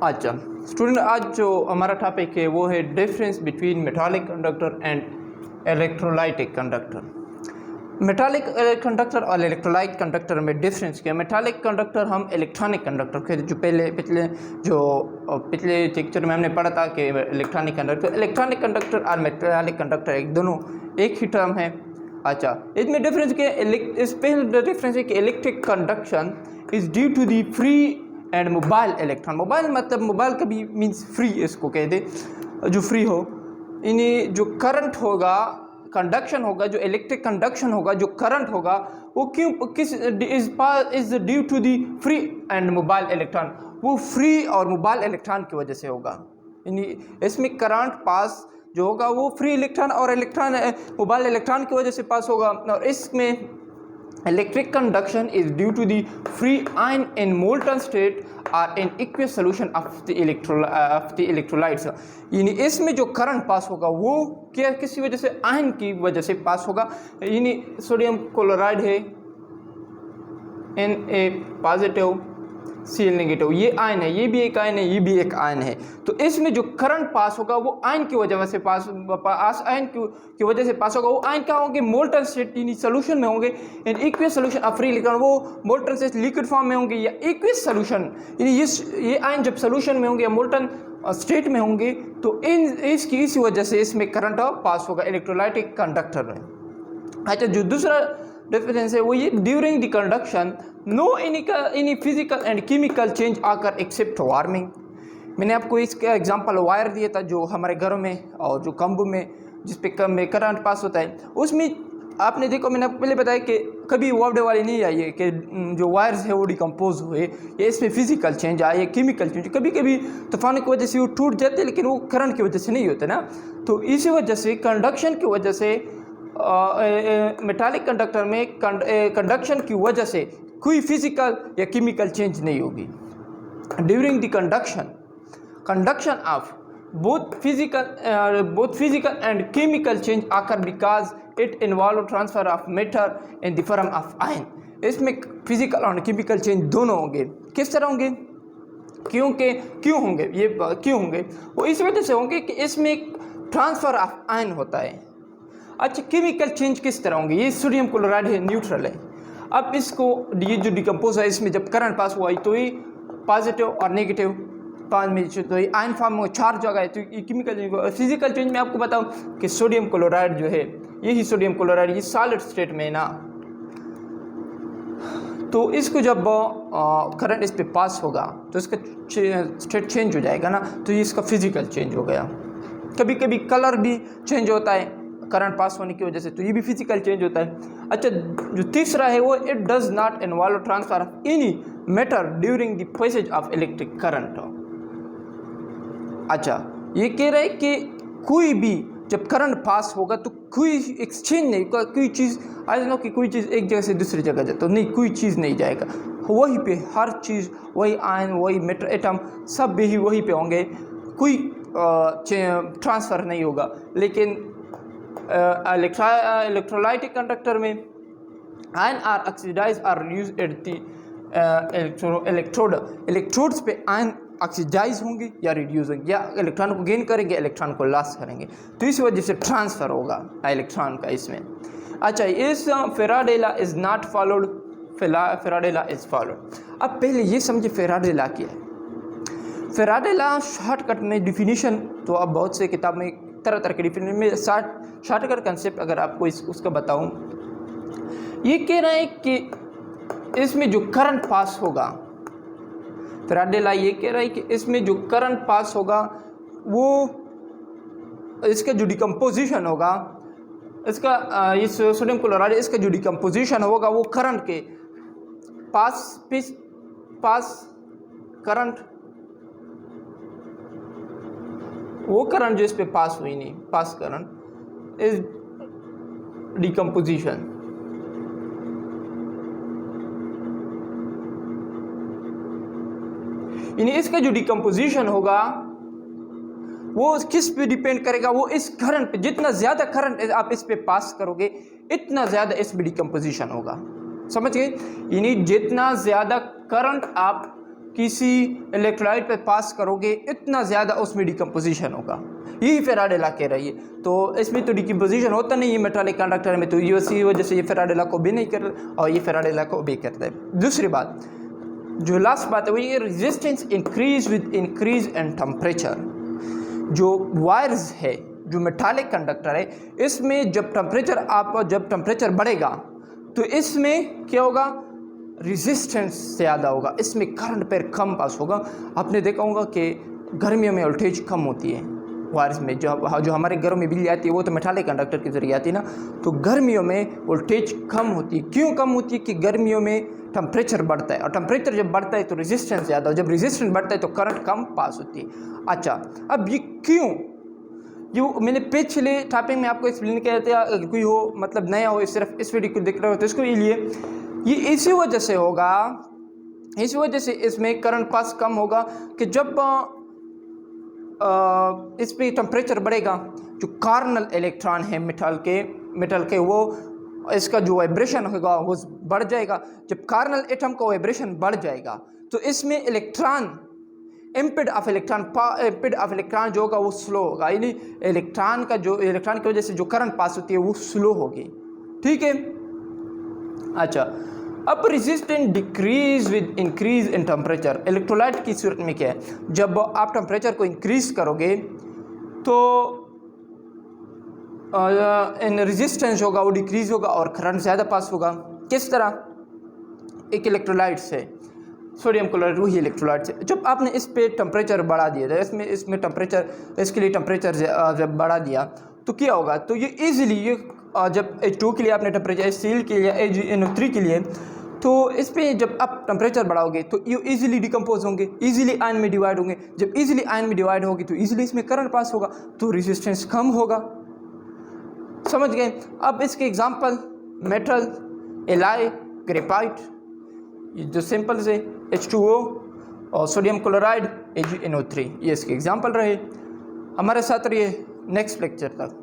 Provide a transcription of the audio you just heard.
अच्छा स्टूडेंट, आज जो हमारा टॉपिक है वो है difference between metallic conductor and electrolytic conductor. Metallic conductor और इलेक्ट्रोलाइट कंडक्टर में डिफरेंस क्या है? मेटालिक कंडक्टर हम इलेक्ट्रॉनिक कंडक्टर के जो पिछले लेक्चर में हमने पढ़ा था कि इलेक्ट्रॉनिक कंडक्टर और मेटालिक कंडक्टर एक दोनों एक ही टर्म है। अच्छा, इसमें डिफरेंस क्या है? इस पहले डिफरेंस है कि electric conduction is due to the free and mobile electron. Mobile मतलब मोबाइल का भी मीन्स फ्री, इसको कह दे जो फ्री हो। इन्हें जो करंट होगा, कंडक्शन होगा, जो इलेक्ट्रिक कंडक्शन होगा, जो करंट होगा वो किस is due to the free and mobile electron, वो फ्री और मोबाइल इलेक्ट्रॉन की वजह से होगा। इसमें करंट पास जो होगा वो फ्री इलेक्ट्रॉन और मोबाइल इलेक्ट्रॉन की वजह से पास होगा। और इसमें electric conduction is due to the free ion in molten state or in aqueous solution of the electrolytes। यानी इसमें जो करंट पास होगा वो क्या किसी वजह से आयन की वजह से पास होगा। यानी सोडियम क्लोराइड है Na पॉजिटिव Cl नेगेटिव, ये आयन है, ये भी एक आयन है, ये भी एक आयन है। तो इसमें जो करंट पास होगा वो आयन की वजह से आयन की वजह से पास होगा। वो आयन क्या होंगे? मोल्टन स्टेट यानी सोल्यूशन में होंगे। In aqueous solution of free electron, वो मोल्टन से लिक्विड फॉर्म में होंगे या एक्वियस सोल्यूशन, यानी ये आयन जब सोल्यूशन में होंगे या मोल्टन स्टेट में होंगे तो इसी वजह से इसमें करंट पास होगा इलेक्ट्रोलाइटिक कंडक्टर में। अच्छा, जो दूसरा डिफरेंस है वो ये, during the conduction no any physical and chemical change आकर एक्सेप्ट वार्मिंग। मैंने आपको इसका एग्जांपल वायर दिया था जो हमारे घरों में और जो कम्बू में जिस पे कम में करंट पास होता है, उसमें आपने देखो, मैंने आपको पहले बताया कि कभी वापडे वाली नहीं आई है कि जो वायर्स है वो डिकम्पोज हुए या इसमें फिजिकल चेंज आए, केमिकल चेंज। कभी कभी तूफान की वजह से वो टूट जाते हैं लेकिन वो करंट की वजह से नहीं होते ना। तो इसी वजह से कंडक्शन की वजह से मेटालिक कंडक्टर में कंडक्शन की वजह से कोई फिजिकल या केमिकल चेंज नहीं होगी। During the conduction of both physical and chemical change occur because it involve transfer of matter in the form of ion। इसमें फिजिकल और केमिकल चेंज दोनों होंगे। किस तरह होंगे? क्यों होंगे? वो इस वजह से होंगे कि इसमें ट्रांसफर ऑफ आयन होता है। अच्छा, केमिकल चेंज किस तरह होंगे? ये सोडियम क्लोराइड है, न्यूट्रल है। अब इसको ये जो डिकम्पोज है इसमें जब करंट पास हुआ तो ये पॉजिटिव और नेगेटिव पाँच में तो ये आयन फॉर्म में चार्ज हो गया। तो ये केमिकल चेंज। फिजिकल चेंज में आपको बताऊं कि सोडियम क्लोराइड जो है, यही सोडियम क्लोराइड ये सॉलिड स्टेट में है ना, तो इसको जब करंट इस पे पास होगा तो इसका स्टेट चेंज हो जाएगा ना, तो ये इसका फिजिकल चेंज हो गया। कभी कभी कलर भी चेंज होता है करंट पास होने की वजह से, तो ये भी फिजिकल चेंज होता है। अच्छा, जो तीसरा है वो, it does not involve transfer of any matter during the passage of electric current. अच्छा, ये कह रहा है कि कोई भी जब करंट पास होगा तो कोई एक्सचेंज नहीं, कोई चीज़ आज नो कि कोई चीज़ एक जगह से दूसरी जगह जाए तो नहीं, कोई चीज़ नहीं जाएगा। वहीं पे हर चीज़, वही आयन, वही मैटर, एटम सब भी वहीं पे होंगे, कोई ट्रांसफ़र नहीं होगा। लेकिन इलेक्ट्रोलाइटिक कंडक्टर में ion are oxidise or reduce at the electrodes पे आयन ऑक्सीडाइज होंगे या रिड्यूस होंगे, या इलेक्ट्रॉन को गेन करेंगे, इलेक्ट्रॉन को लॉस करेंगे, तो इस वजह से ट्रांसफ़र होगा इलेक्ट्रॉन का इसमें। अच्छा, इस Faraday law is not followed, Faraday law is followed. अब पहले ये समझे फैराडे लॉ क्या है। फैराडे लॉ शॉर्टकट में डिफिनीशन, तो अब बहुत से किताब में तरह तरह के डिफिनीशन में शॉर्टकट कंसेप्ट अगर आपको उसका बताऊं, ये कह रहा है कि इसमें जो करंट पास होगा, फैराडे लॉ ये कह रहा है कि इसमें जो करंट पास होगा वो इसका जो डिकम्पोजिशन होगा, इसका इस सोडियम क्लोराइड इसका जो डिकम्पोजिशन होगा वो करंट के पास करंट, वो करंट जो इस पे पास हुई नहीं, पास करंट इज डिकम्पोजिशन। यानी इसका जो डिकम्पोजिशन होगा वो किस पे डिपेंड करेगा? वो इस करंट पे, जितना ज़्यादा करंट आप इस पे पास करोगे इतना ज़्यादा इस पे डिकम्पोजिशन होगा। समझ गए? यानी जितना ज़्यादा करंट आप किसी इलेक्ट्रोलाइट पे पास करोगे इतना ज़्यादा उसमें डिकम्पोजिशन होगा। यही फैराडे लॉ कह रही है। तो इसमें तो डिकम्पोजिशन होता नहीं है मेटालिक कंडक्टर में, तो इसी वजह से ये फैराडे लॉ को भी नहीं कर और ये फैराडे लॉ को भी करता है। दूसरी बात, जो लास्ट बात है वो ये resistance increase with increase in temperature. जो वायर्स है, जो मेटालिक कंडक्टर है, इसमें जब टेम्परेचर बढ़ेगा तो इसमें क्या होगा, रेजिस्टेंस ज़्यादा होगा, इसमें करंट पर कम पास होगा। आपने देखा होगा कि गर्मियों में वोल्टेज कम होती है वायर्स में, जो हमारे घरों में बिजली आती है वो तो मेटालिक कंडक्टर के जरिए आती है ना, तो गर्मियों में वोल्टेज कम होती है। क्यों कम होती है कि गर्मियों में टेम्परेचर बढ़ता है, और टेम्परेचर जब बढ़ता है तो रेजिस्टेंस ज़्यादा हो, जब रेजिस्टेंस बढ़ता है तो करंट कम पास होती है। अच्छा, अब ये क्यों, ये मैंने पिछले टॉपिक में आपको एक्सप्लेन किया था, अगर कोई हो मतलब नया हो सिर्फ इस वीडियो को देख रहे हो तो इसको लिए ये इसी वजह से होगा, इस वजह से इसमें करंट पास कम होगा कि जब इस पे टेम्परेचर बढ़ेगा, जो कार्नल इलेक्ट्रॉन है मेटल के वो इसका जो वाइब्रेशन होगा वो बढ़ जाएगा। जब कार्नल एटम का वाइब्रेशन बढ़ जाएगा तो इसमें इलेक्ट्रॉन इम्पिड ऑफ इलेक्ट्रॉन जो होगा वो स्लो होगा, यानी इलेक्ट्रॉन की वजह से जो करंट पास होती है वो स्लो होगी। ठीक है। अच्छा, अब resistance decrease with increase in temperature. Electrolyte की सूरत में क्या है, जब आप टेम्परेचर को इंक्रीज करोगे तो इन रेजिस्टेंस होगा वो डिक्रीज होगा और करंट ज़्यादा पास होगा। किस तरह, एक इलेक्ट्रोलाइट से सोडियम क्लोराइड, वही इलेक्ट्रोलाइट से जब आपने इस पे टेम्परेचर बढ़ा दिया था, इसमें टेम्परेचर, इसके लिए टेम्परेचर जब बढ़ा दिया तो क्या होगा, तो ये ईजिली जब H2 के लिए आपने टेम्परेचर, Cl के लिए, NO3 के लिए, तो इस पे जब आप टेम्परेचर बढ़ाओगे तो ये ईजिली डिकम्पोज होंगे, ईजिली आयन में डिवाइड होंगे। जब ईजिली आयन में डिवाइड होगी तो ईजिली इसमें करंट पास होगा, तो रेजिस्टेंस कम होगा। समझ गए। अब इसके एग्जांपल मेटल, एलाई, ग्रेफाइट, ये जो सिंपल से H2O और सोडियम क्लोराइड, AgNO3, ये इसके एग्जांपल रहे। हमारे साथ रहिए नेक्स्ट लेक्चर तक।